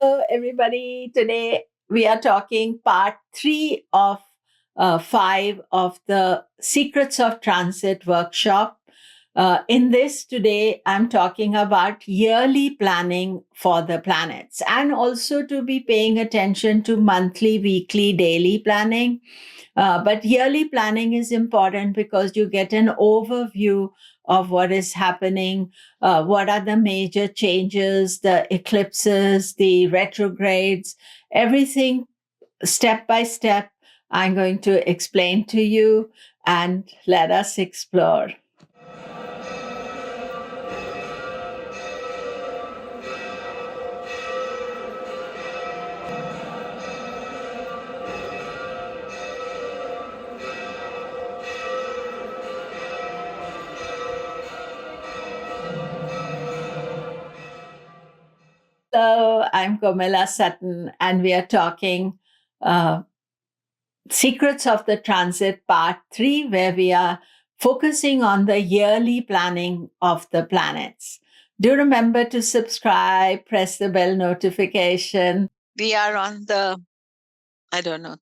Hello, everybody. Today we are talking part three of five of the Secrets of Transit workshop. In this today, I'm talking about yearly planning for the planets and also to be paying attention to monthly, weekly, daily planning. But yearly planning is important because you get an overview of what is happening, what are the major changes, the eclipses, the retrogrades, everything step by step. I'm going to explain to you and let us explore. Hello, I'm Komilla Sutton, and we are talking uh, Secrets of the Transit Part 3, where we are focusing on the yearly planning of the planets. Do remember to subscribe, press the bell notification. We are on the,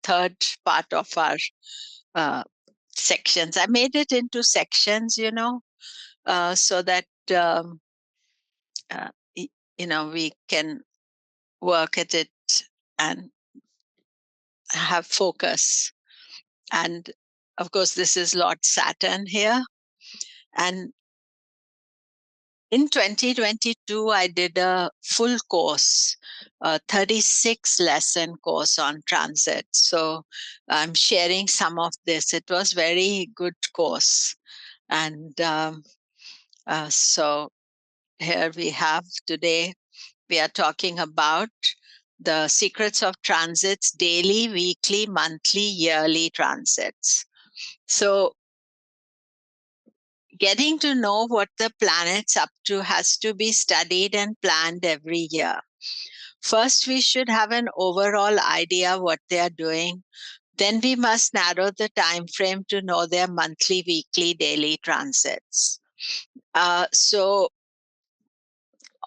third part of our sections. I made it into sections, so that, uh, we can work at it and have focus. And of course, this is Lord Saturn here. And in 2022, I did a full course, a 36 lesson course on transit. So I'm sharing some of this. It was very good course. And so here we have today, we are talking about the secrets of transits, daily, weekly, monthly, yearly transits. So getting to know what the planet's up to has to be studied and planned every year. First, we should have an overall idea what they are doing. Then we must narrow the time frame to know their monthly, weekly, daily transits. So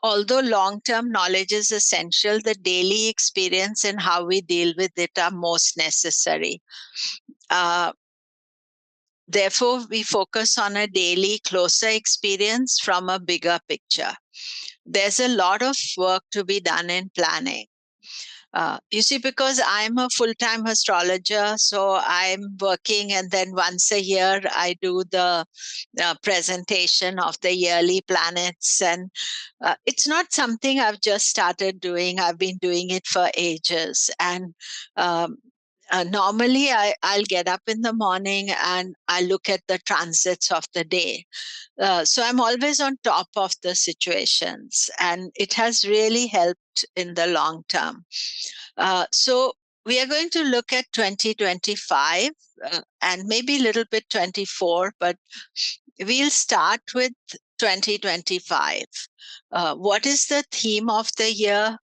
although long-term knowledge is essential, the daily experience and how we deal with it are most necessary. Therefore, we focus on a daily, closer experience from a bigger picture. There's a lot of work to be done in planning. You see, because I'm a full-time astrologer, so I'm working, and then once a year I do the presentation of the yearly planets. And it's not something I've just started doing. I've been doing it for ages. And normally I'll get up in the morning and I look at the transits of the day. So I'm always on top of the situations, and it has really helped in the long term. So we are going to look at 2025 and maybe a little bit 24, but we'll start with 2025. What is the theme of the year?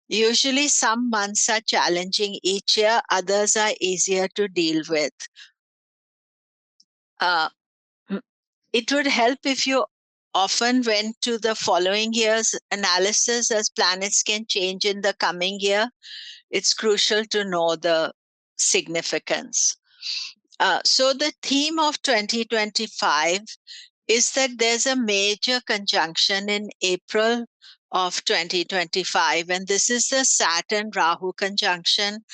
Usually some months are challenging each year, others are easier to deal with. Uh, it would help if you often went to the following year's analysis, as planets can change in the coming year. It's crucial to know the significance. So the theme of 2025 is that there's a major conjunction in April of 2025, and this is the Saturn Rahu conjunction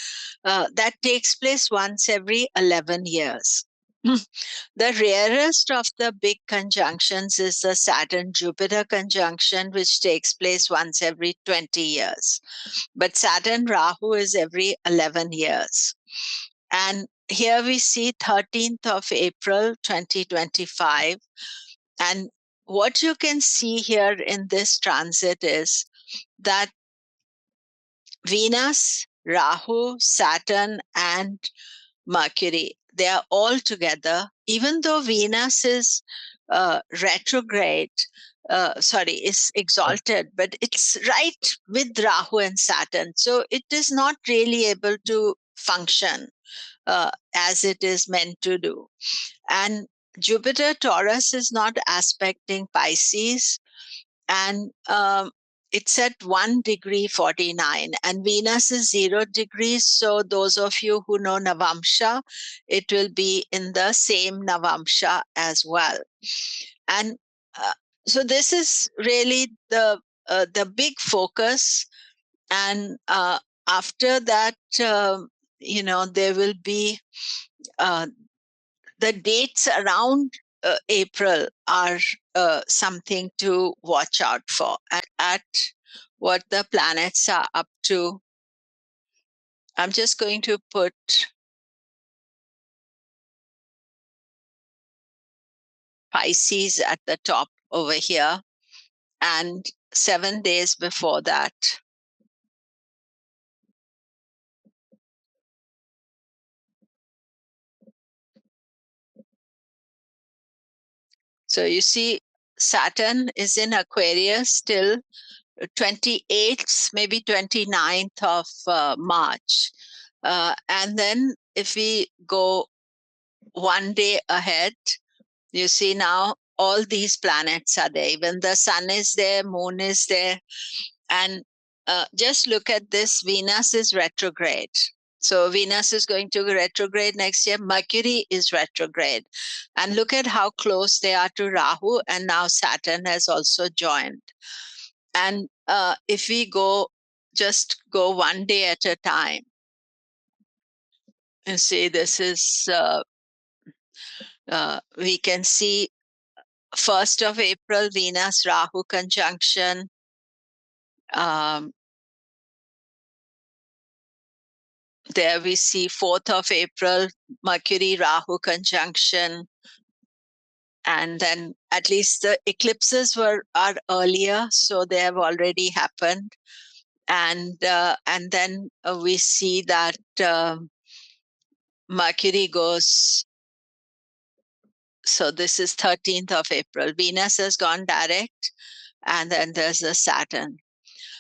that takes place once every 11 years. The rarest of the big conjunctions is the Saturn Jupiter conjunction, which takes place once every 20 years. But Saturn Rahu is every 11 years. And here we see 13th of April 2025. And what you can see here in this transit is that Venus, Rahu, Saturn, and Mercury, they are all together. Even though Venus is retrograde, is exalted, but it's right with Rahu and Saturn. So it is not really able to function as it is meant to do. And Jupiter Taurus is not aspecting Pisces. And it's at 1 degree 49, and Venus is 0 degrees. So those of you who know Navamsha, it will be in the same Navamsha as well. And so this is really the big focus. And after that, there will be uh, the dates around April are something to watch out for. At what the planets are up to, I'm just going to put Pisces at the top over here, and 7 days before that. So you see, Saturn is in Aquarius till 28th, maybe 29th of March. And then if we go 1 day ahead, you see now all these planets are there. Even the sun is there, moon is there. And just look at this, Venus is retrograde. So Venus is going to retrograde next year. Mercury is retrograde. And look at how close they are to Rahu. And now Saturn has also joined. And if we just go 1 day at a time, and see, this is, we can see 1st of April, Venus Rahu conjunction. There we see 4th of April, Mercury Rahu conjunction. And then at least the eclipses are earlier, so they have already happened. And then we see that Mercury goes, so this is 13th of April. Venus has gone direct, and then there's the Saturn.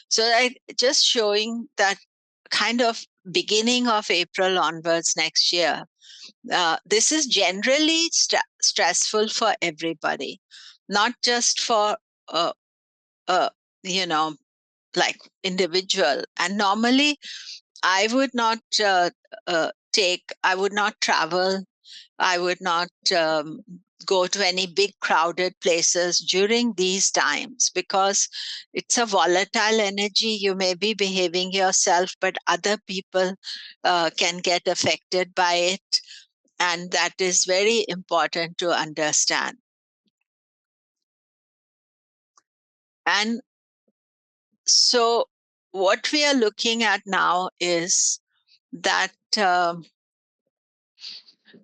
So just showing that kind of beginning of April onwards next year. This is generally stressful for everybody, not just for, you know, like individual. And normally I would not I would not travel. I would not go to any big crowded places during these times, because it's a volatile energy. You may be behaving yourself, but other people can get affected by it. And that is very important to understand. And so what we are looking at now is that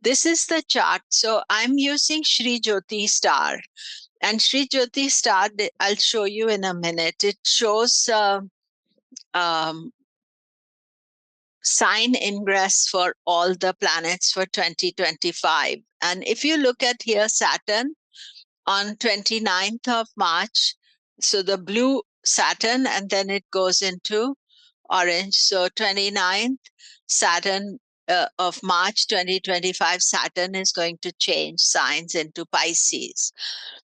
this is the chart. So I'm using Sri Jyoti star, and Sri Jyoti star, I'll show you in a minute. It shows um, sign ingress for all the planets for 2025. And if you look at here, Saturn on 29th of March, so the blue Saturn, and then it goes into orange. So 29th, Saturn of March 2025, Saturn is going to change signs into Pisces.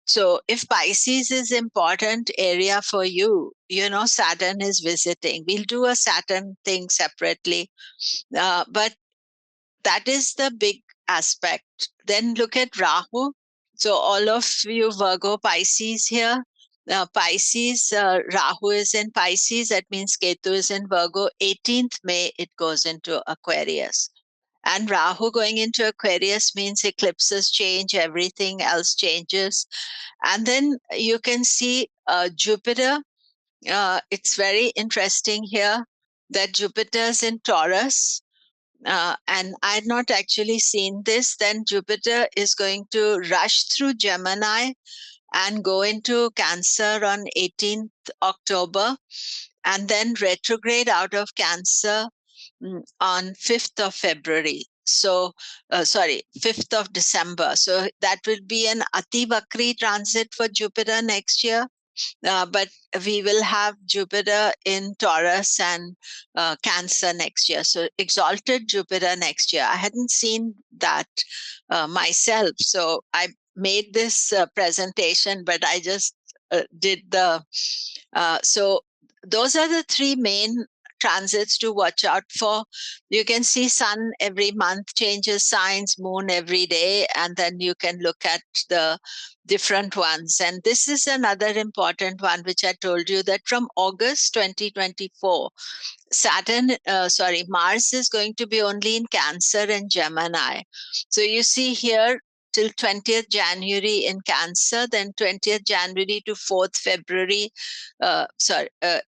So if Pisces is important area for you, Saturn is visiting. We'll do a Saturn thing separately, but that is the big aspect. Then look at Rahu. So all of you Virgo Pisces here, Pisces, Rahu is in Pisces. That means Ketu is in Virgo. 18th May, it goes into Aquarius. And Rahu going into Aquarius means eclipses change, everything else changes. And then you can see Jupiter. It's very interesting here that Jupiter's in Taurus. And I had not actually seen this. Then Jupiter is going to rush through Gemini and go into Cancer on 18th October, and then retrograde out of Cancer on 5th of February. So, 5th of December. So that will be an Ati Vakri transit for Jupiter next year. But we will have Jupiter in Taurus and Cancer next year. So exalted Jupiter next year. I hadn't seen that myself. So I made this presentation, but I just did so those are the three main transits to watch out for. You can see sun every month changes signs, moon every day, and then you can look at the different ones. And this is another important one, which I told you, that from August 2024, Mars is going to be only in Cancer and Gemini. So you see here till 20th January in Cancer, then 20th January to 4th February,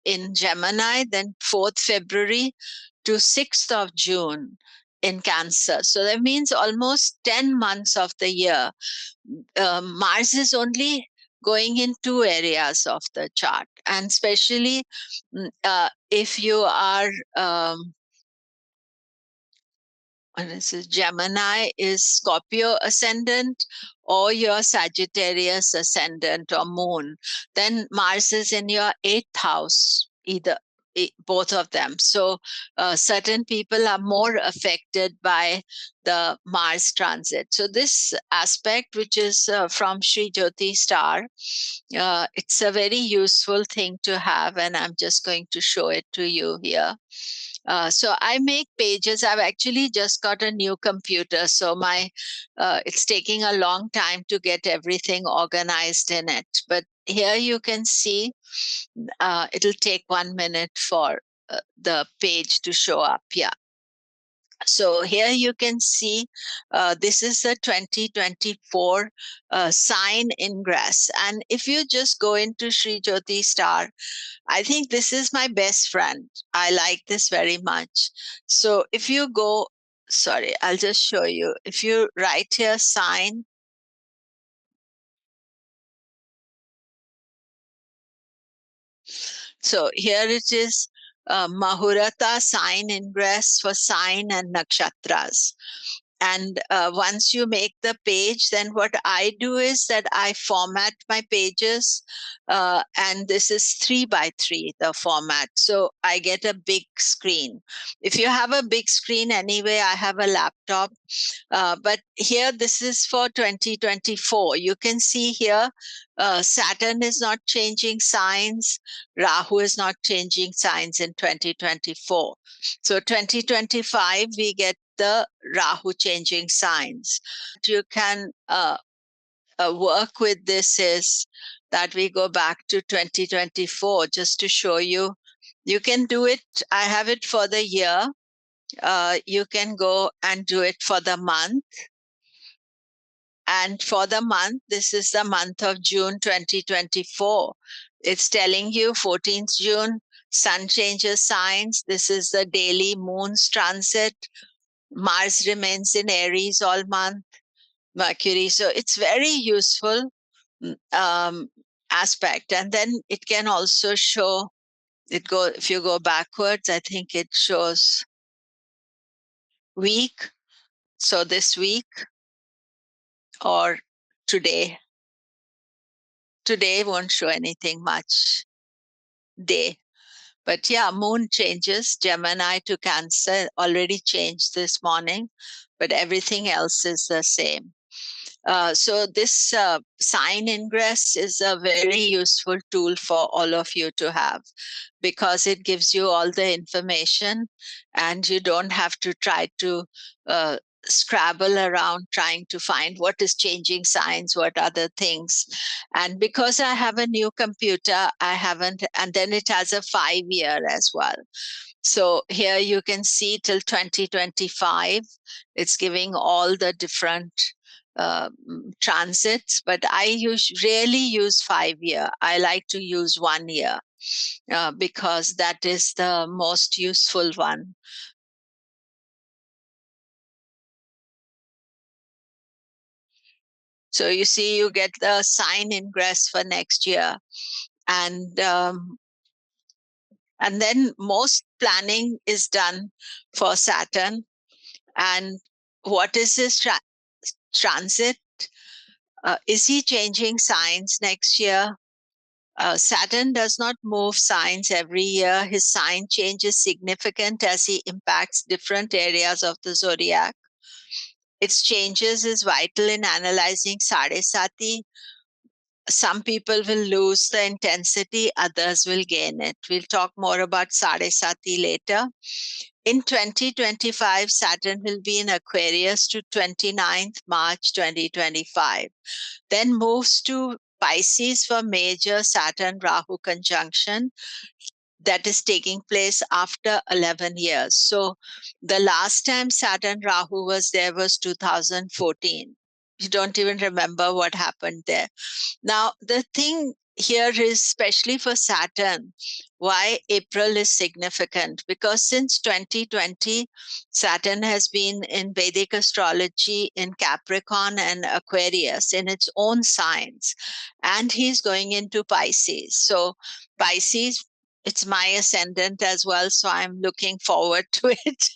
in Gemini, then 4th February to 6th of June in Cancer. So that means almost 10 months of the year. Mars is only going in two areas of the chart, and especially if you are and this is Gemini is Scorpio ascendant, or your Sagittarius ascendant or moon, then Mars is in your eighth house, either both of them. So certain people are more affected by the Mars transit. So this aspect, which is from Sri Jyoti Star, it's a very useful thing to have, and I'm just going to show it to you here. So I make pages. I've actually just got a new computer, so my it's taking a long time to get everything organized in it. But here you can see it'll take 1 minute for the page to show up. Yeah. So here you can see this is the 2024 sign ingress. And if you just go into Sri Jyoti Star, I think this is my best friend. I like this very much. So if you go, sorry, I'll just show you. If you write here sign, so here it is, Mahurata sign ingress for sign and nakshatras. And once you make the page, then what I do is that I format my pages, and this is 3 by 3, the format. So I get a big screen. If you have a big screen anyway, I have a laptop. But here, this is for 2024. You can see here, Saturn is not changing signs. Rahu is not changing signs in 2024. So 2025, we get the Rahu changing signs. You can work with this is that we go back to 2024 just to show you. You can do it. I have it for the year. You can go and do it for the month. And for the month, this is the month of June 2024. It's telling you 14th June, sun changes signs. This is the daily moon's transit. Mars remains in Aries all month, Mercury. So it's very useful aspect. And then it can also show if you go backwards, I think it shows week. So this week or today. Today won't show anything much. Day. But yeah, moon changes. Gemini to Cancer already changed this morning, but everything else is the same. So this sign ingress is a very useful tool for all of you to have, because it gives you all the information and you don't have to try to scrabble around trying to find what is changing signs, what other things. And because I have a new computer, I haven't, and then it has a 5-year as well. So here you can see till 2025, it's giving all the different transits, but I rarely use 5-year. I like to use 1 year because that is the most useful one. So you see, you get the sign ingress for next year, and then most planning is done for Saturn. And what is his transit? Is he changing signs next year? Saturn does not move signs every year. His sign change is significant as he impacts different areas of the zodiac. Its changes is vital in analyzing Sadesati, some people will lose the intensity, others will gain it. We'll talk more about Sati later. In 2025, Saturn will be in Aquarius to 29th March 2025. Then moves to Pisces for major Saturn Rahu conjunction that is taking place after 11 years. So the last time Saturn Rahu was there was 2014. You don't even remember what happened there. Now, the thing here is, especially for Saturn, why April is significant, because since 2020, Saturn has been in Vedic astrology in Capricorn and Aquarius in its own signs, and he's going into Pisces. So, Pisces, it's my ascendant as well, so I'm looking forward to it.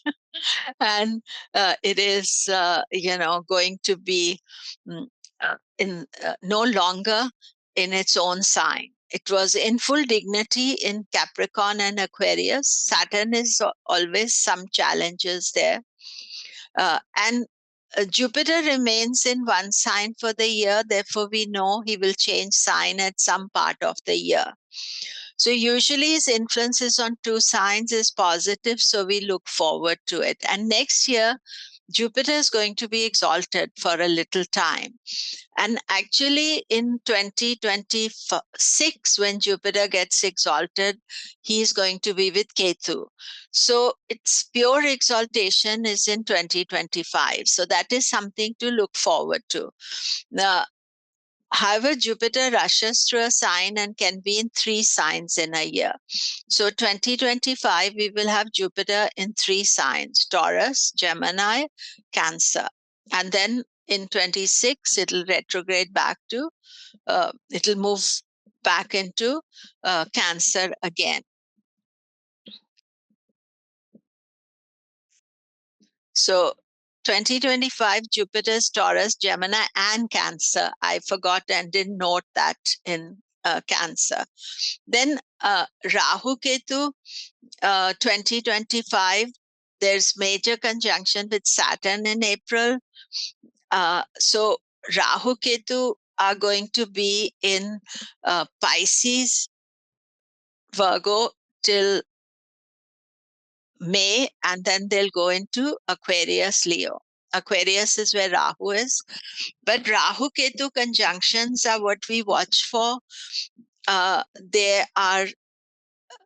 And it is, going to be in no longer in its own sign. It was in full dignity in Capricorn and Aquarius. Saturn is always some challenges there. And Jupiter remains in one sign for the year. Therefore, we know he will change sign at some part of the year. So usually his influences on two signs is positive, so we look forward to it. And next year, Jupiter is going to be exalted for a little time. And actually, in 2026, when Jupiter gets exalted, he is going to be with Ketu. So its pure exaltation is in 2025. So that is something to look forward to. Now, however, Jupiter rushes through a sign and can be in three signs in a year. So 2025, we will have Jupiter in three signs: Taurus, Gemini, Cancer. And then in 26, it'll retrograde back to, it'll move back into Cancer again. So 2025, Jupiter's Taurus, Gemini, and Cancer. I forgot and didn't note that in Cancer. Then Rahu Ketu, 2025, there's major conjunction with Saturn in April. So Rahu Ketu are going to be in Pisces, Virgo till May, and then they'll go into Aquarius, Leo. Aquarius is where Rahu is. But Rahu Ketu conjunctions are what we watch for. They are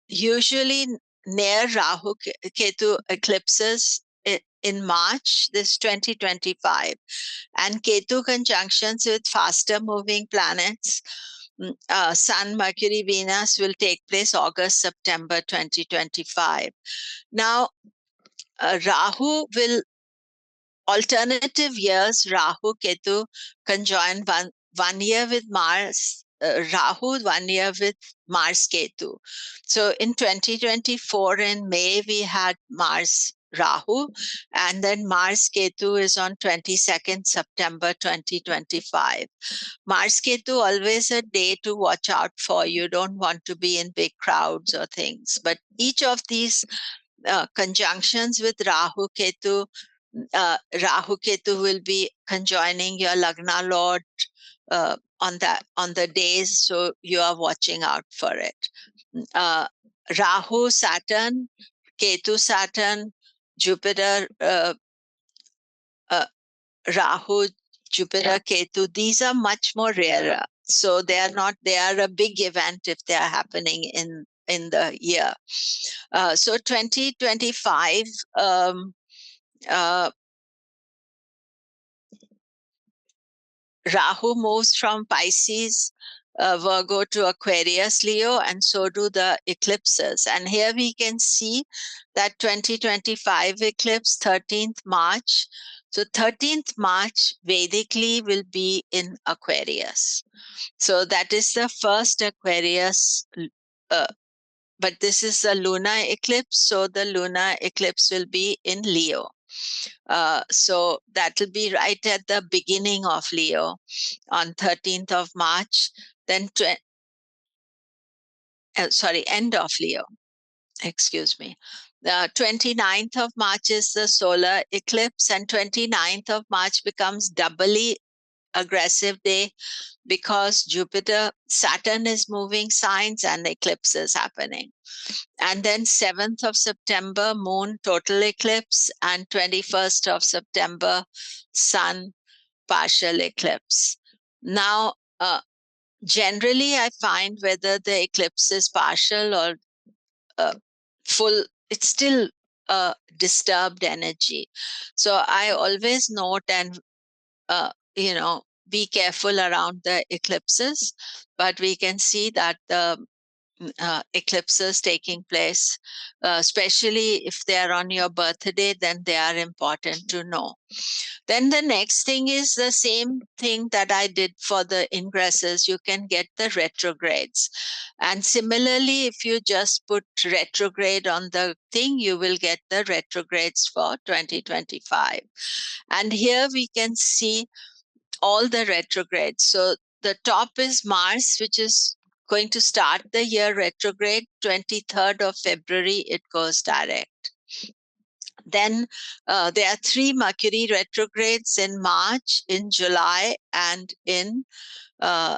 usually near Rahu Ketu eclipses in March, this 2025, and Ketu conjunctions with faster moving planets, Sun, Mercury, Venus, will take place August, September 2025. Now, Rahu will, alternative years, Rahu, Ketu conjoin one year with Mars, Rahu, 1 year with Mars, Ketu. So in 2024, in May, we had Mars, Rahu, and then Mars, Ketu is on 22nd September 2025. Mars, Ketu, always a day to watch out for. You don't want to be in big crowds or things. But each of these conjunctions with Rahu, Ketu, Rahu Ketu will be conjoining your Lagna Lord on the days, so you are watching out for it. Rahu Saturn, Ketu Saturn, Jupiter Rahu, Jupiter Ketu, these are much more rarer. So they are a big event if they are happening in the year. So 2025, Rahu moves from Pisces, Virgo to Aquarius, Leo, and so do the eclipses. And here we can see that 2025 eclipse, 13th March. So 13th March, Vedically, will be in Aquarius. So that is the first Aquarius, but this is a lunar eclipse. So the lunar eclipse will be in Leo. So that will be right at the beginning of Leo on 13th of March, then end of Leo, excuse me. The 29th of March is the solar eclipse, and 29th of March becomes doubly aggressive day because Saturn is moving signs and eclipse is happening. And then 7th of September, moon total eclipse, and 21st of September, sun partial eclipse. Now, generally, I find whether the eclipse is partial or full, it's still a disturbed energy. So I always note and, be careful around the eclipses, but we can see that the eclipses taking place, especially if they are on your birthday, then they are important to know. Then the next thing is the same thing that I did for the ingresses. You can get the retrogrades. And similarly, if you just put retrograde on the thing, you will get the retrogrades for 2025. And here we can see all the retrogrades. So the top is Mars, which is going to start the year retrograde. 23rd of February, it goes direct. Then there are 3 Mercury retrogrades in March, in July, and in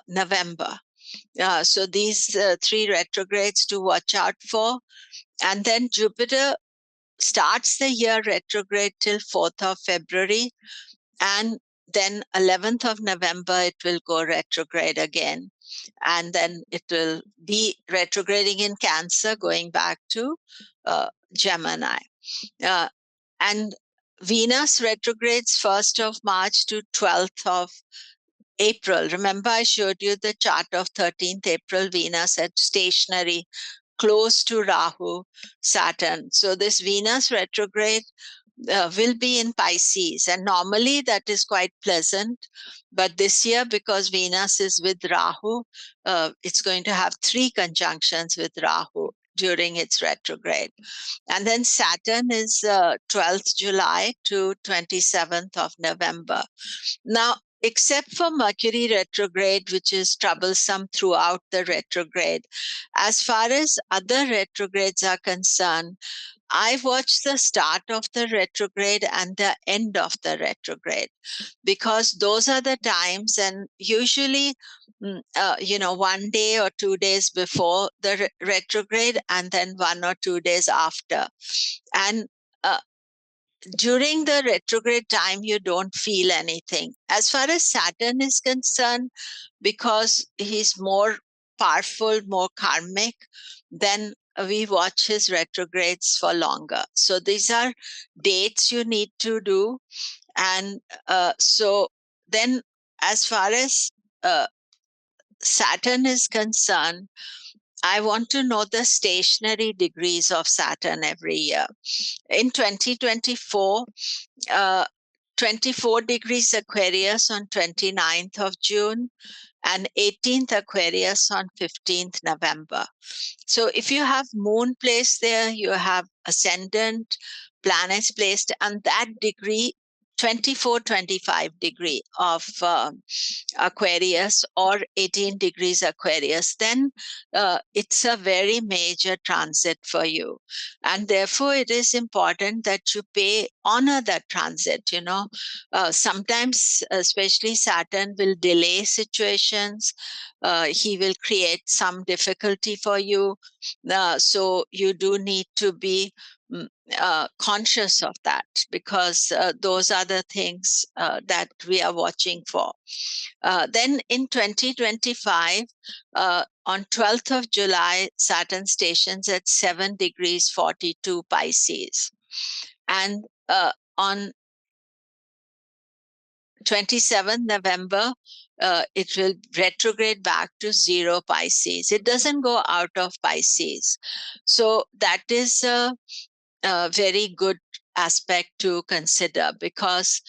November. So these 3 retrogrades to watch out for. And then Jupiter starts the year retrograde till 4th of February. And then 11th of November, it will go retrograde again. And then it will be retrograding in Cancer, going back to Gemini. And Venus retrogrades 1st of March to 12th of April. Remember, I showed you the chart of 13th April, Venus at stationary, close to Rahu, Saturn. So this Venus retrograde will be in Pisces, and normally that is quite pleasant. But this year, because Venus is with Rahu, it's going to have 3 conjunctions with Rahu during its retrograde. And then Saturn is 12th July to 27th of November. Now, except for Mercury retrograde, which is troublesome throughout the retrograde, as far as other retrogrades are concerned, I watch the start of the retrograde and the end of the retrograde, because those are the times, and usually, 1 day or 2 days before the retrograde, and then 1 or 2 days after. And during the retrograde time, you don't feel anything. As far as Saturn is concerned, because he's more powerful, more karmic, then we watch his retrogrades for longer. So these are dates you need to do. And so then, as far as Saturn is concerned, I want to know the stationary degrees of Saturn every year. In 2024, 24 degrees Aquarius on 29th of June, and 18th Aquarius on 15th November. So if you have moon placed there, you have ascendant planets placed, and that degree, 24-25 degree of Aquarius or 18 degrees Aquarius, then it's a very major transit for you. And therefore, it is important that you honor that transit. Sometimes, especially Saturn will delay situations. He will create some difficulty for you. So you do need to be conscious of that, because those are the things that we are watching for. Then in 2025, on 12th of July, Saturn stations at 7 degrees 42 Pisces. And on 27th November, it will retrograde back to 0 Pisces. It doesn't go out of Pisces. So that is a very good aspect to consider, because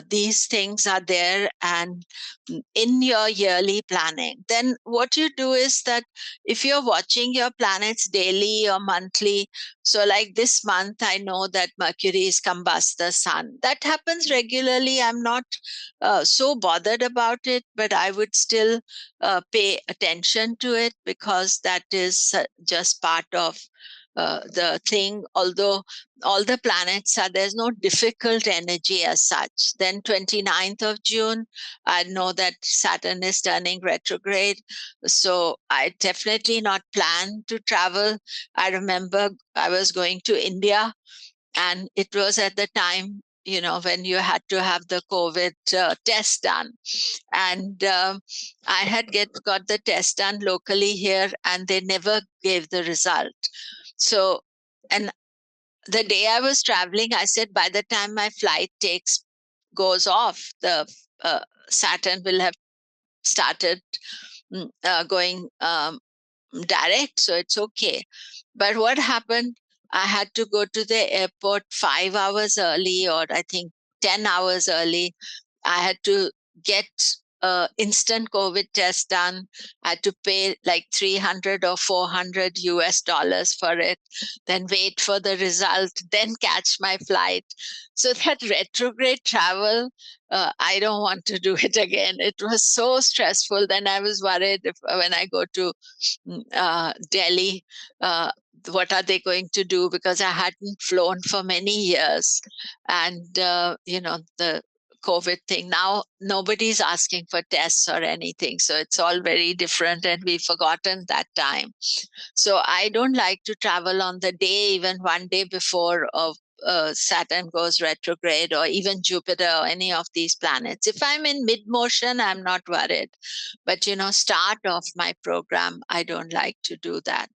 these things are there and in your yearly planning. Then what you do is that if you're watching your planets daily or monthly, so like this month, I know that Mercury is combust the sun. That happens regularly. I'm not so bothered about it, but I would still pay attention to it, because that is just part of the thing, although all the planets are, there's no difficult energy as such. Then 29th of June, I know that Saturn is turning retrograde. So I definitely not plan to travel. I remember I was going to India, and it was at the time, when you had to have the COVID test done. And I had got the test done locally here, and they never gave the result. So, and the day I was traveling, I said, by the time my flight goes off, the Saturn will have started going direct, so it's okay. But what happened? I had to go to the airport 5 hours early, or I think 10 hours early. I had to get instant COVID test done. I had to pay like 300 or 400 US dollars for it, then wait for the result, then catch my flight. So that retrograde travel, I don't want to do it again. It was so stressful. Then I was worried when I go to Delhi, what are they going to do? Because I hadn't flown for many years. And, the COVID thing, now nobody's asking for tests or anything. So it's all very different, and we've forgotten that time. So I don't like to travel on the day, even one day before of Saturn goes retrograde, or even Jupiter, or any of these planets. If I'm in mid motion, I'm not worried. But, start off my program, I don't like to do that.